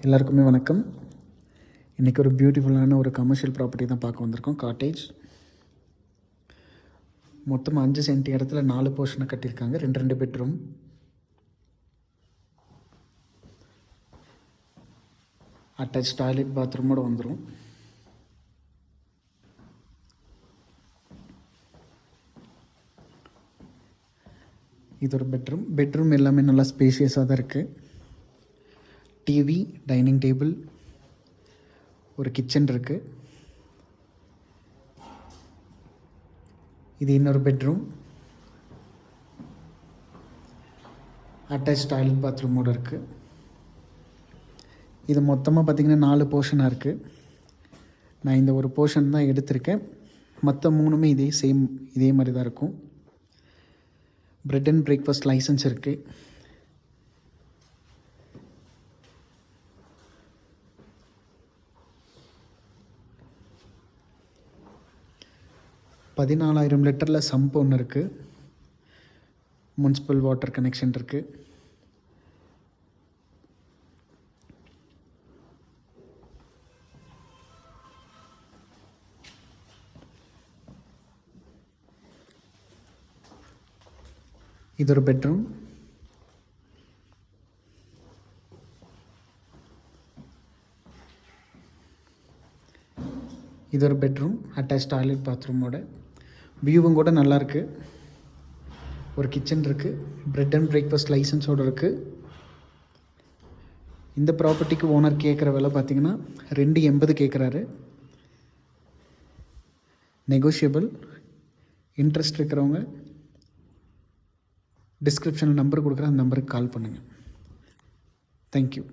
எல்லாருக்குமே வணக்கம். இன்றைக்கி ஒரு பியூட்டிஃபுல்லான ஒரு கமர்ஷியல் ப்ராப்பர்ட்டி தான் பார்க்க வந்திருக்கோம். காட்டேஜ் மொத்தமாக 5 சென்ட் இடத்துல 4 போர்ஷனை கட்டியிருக்காங்க. 2 பெட்ரூம், அட்டாச் டாய்லெட் பாத்ரூமோடு வந்துடும். இது ஒரு பெட்ரூம் எல்லாமே நல்லா ஸ்பேஷியஸாக தான் இருக்குது. டிவி, டைனிங் டேபிள், ஒரு கிச்சன் இருக்குது. இது இன்னொரு பெட்ரூம், அட்டாச் டாய்லெட் பாத்ரூமோடு இருக்குது. இது மொத்தமாக பார்த்திங்கன்னா 4 போர்ஷனாக இருக்குது. நான் இந்த ஒரு போர்ஷன் தான் எடுத்திருக்கேன். மற்ற 3மே இதே மாதிரி தான் இருக்கும். பிரெட் அண்ட் பிரேக்ஃபாஸ்ட் லைசன்ஸ் இருக்குது. $14,000 லிட்டரில் சம்ப் ஒன்று இருக்குது. முனிசிபல் வாட்டர் கனெக்ஷன் இருக்குது. இது ஒரு பெட்ரூம். இது ஒரு பெட்ரூம், அட்டாச் டாய்லெட் பாத்ரூமோட. வியூவும் கூட நல்லாயிருக்கு. ஒரு கிச்சன் இருக்குது. பிரெட் அண்ட் பிரேக்ஃபாஸ்ட் லைசன்ஸோடு இருக்குது. இந்த ப்ராப்பர்ட்டிக்கு ஓனர் கேட்குற விலை பார்த்திங்கன்னா 280 கேட்குறாரு. நெகோஷியபிள். இன்ட்ரெஸ்ட் இருக்கிறவங்க டிஸ்கிரிப்ஷனில் நம்பர் கொடுக்குறேன், அந்த நம்பருக்கு கால் பண்ணுங்கள். தேங்க்யூ.